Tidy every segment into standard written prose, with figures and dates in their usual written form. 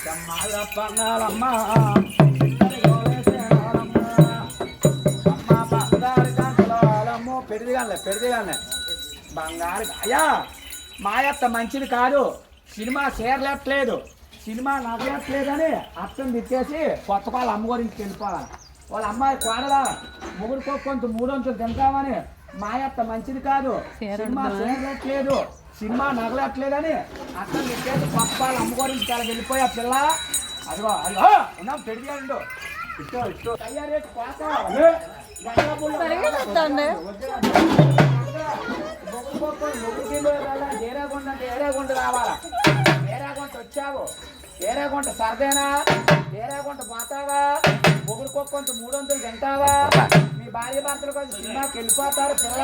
అమ్మా పెడిదిగానే బంగారు అయ్యా మాయత్త మంచిది కాదు. సినిమా చేరలేట్లేదు, సినిమా నవ్వట్లేదని అర్థం తిట్టేసి కొత్త వాళ్ళ అమ్మ గురించి వెళ్ళిపోవాలి. వాళ్ళ అమ్మాయి కోడలా ముగ్గురు కొంత మూడొంతులు తింటామని మాయత్త మంచిది కాదు. సినిమా చేరలేట్లేదు, సినిమా నగలట్లేదని అర్థం తిట్టేసి కొత్త వాళ్ళ అమ్మ గురించి అలా వెళ్ళిపోయా పిల్ల. అదిగో అదిగో ఉన్నాం పెడిగాడు ఇష్టం ఇష్టం అయ్యారే కోత ఏరేగుంట రావాలా. ఏరేగుంట వచ్చావు, ఏరేగుంట సరదేనా, ఏరేగుంట పోతావా, మొగుడుకోకొంత మూడొంతులు తింటావా, మీ భార్య భర్తలు కొంచెం సినిమాకి వెళ్ళిపోతారు పిల్ల.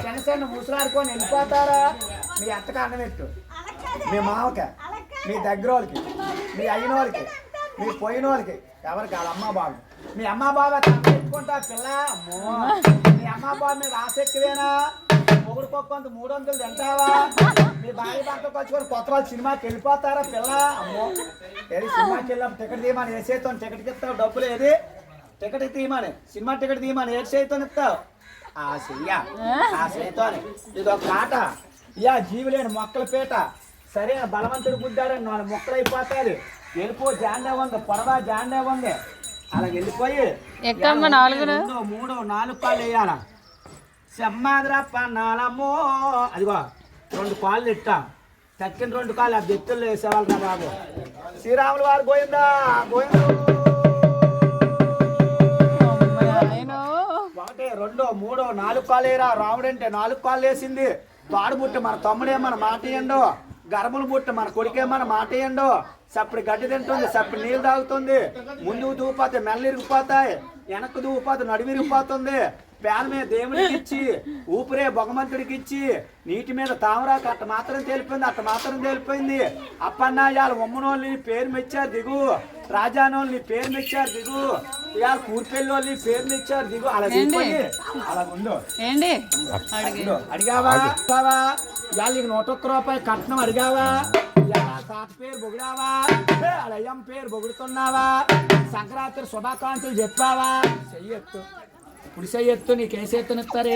చిన్న చిన్న ముసలాడుకొని వెళ్ళిపోతారా. మీ అత్తకి అన్నం పెట్టు, మీ మామకి, మీ దగ్గర వాళ్ళకి, మీ అయిన వాళ్ళకి, మీ పోయిన వాళ్ళకి, ఎవరికి వాళ్ళ అమ్మ బాబు. మీ అమ్మ బాబా పెట్టుకుంటా పిల్ల. అమ్మో మీ అమ్మ బాబు మీద ఆసక్తివేనా. మొగుడుకోకొంత మూడొంతులు తింటావా, మీ భార్య భర్తకు వచ్చుకొని కొత్త వాళ్ళు సినిమాకి వెళ్ళిపోతారా పిల్ల. అమ్మో ఏది సినిమాకి వెళ్ళాం టికెట్ తీయమని ఏ చేతో టికెట్కి ఇస్తావు డబ్బులు, ఏది టికెట్ తీయమని సినిమా టికెట్ తీయమని ఏ చేతితో ఇస్తావు. ఆ చెయ్య ఆ చేతోని ఇది ఒక కాట. ఇయా జీవి లేని మొక్కల పీట. సరే బలవంతుడు గుద్దాడని 4 మొక్కలు అయిపోతాయి. వెళ్ళిపో జాండే ఉంది, పొడవా జాండే ఉంది. అలా వెళ్ళిపోయి 2, 3, 4 కాళ్ళు వేయాల. సెమ్మాదిరప్పన్నాలమ్మో అదిగో 2 కాళ్ళు ఇట్టా. తక్కిన 2 కాళ్ళు ఆ బెత్తుల్లో వేసేవాళ్ళరా బాబు. శ్రీరాములు వారు గోయిందా గోయిందు. 1, 2, 3, 4 కాళ్ళు వేయరా. రాముడు అంటే 4 కాళ్ళు వేసింది. తాడు బుట్ట మన తమ్ముడే మన మాట ఇయ్యండు. గర్భలు బుట్ట మన కొడుకే మన మాట ఇయ్యండు. సప్పుడు గడ్డి తింటుంది, సప్పుడు నీళ్ళు తాగుతుంది. ముందుకు దూపోతే మెల్ల ఇరిగిపోతాయి, వెనక్కు దూపోతే నడుము ఇరిగిపోతుంది. పేన మీద దేవుడికి ఇచ్చి ఊపిరే భగవంతుడికి ఇచ్చి నీటి మీద తామరాకు అట్ట మాత్రం తేలిపోయింది, అట్ట మాత్రం తేలిపోయింది. అప్పన్నా ఇవాళ ఉమ్మనోళ్ళని పేరు మెచ్చారు దిగు, రాజానోళ్ళని పేరు మెచ్చారు దిగు, ఇవాళ కూర్పెల్లి వాళ్ళని పేరు మెచ్చారు దిగు. అలా దిగిపోయి అలా ఉండు. అడిగావా ఇవాళ నీకు 101 రూపాయలు కట్నం అడిగావా. తాత పేరు బొగిడావా, అయ్యం పేరు బొగుడుతున్నావా, సంక్రాంతి శుభాకాంక్షలు చెప్పావా. చెయ్యొత్తు కుడిసెయ్యొత్తు, నీకు ఏ చేతునిస్తారు.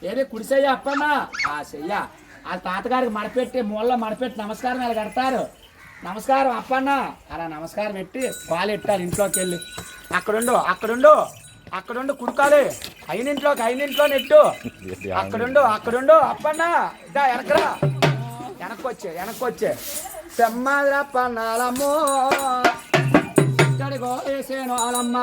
ఏది కుడిసెయ్య అప్పన్నా ఆ చెయ్య. ఆ తాతగారికి మడపెట్టి మూలలో మడపెట్టి నమస్కారం అలా కడతారు. నమస్కారం అప్పన్న అలా నమస్కారం పెట్టి కాలు ఎట్టారు. ఇంట్లోకి వెళ్ళి అక్కడుండు అక్కడుండు అక్కడుండు కుడుకాలి. అయినింట్లో నెట్టు. అక్కడుండు అప్పన్న ఇదా వెనకరా, వెనక్కొచ్చే సెమ్మాదిరప్పన్నాలమ్మో ఇక్కడికో వేసేను వాళ్ళమ్మ.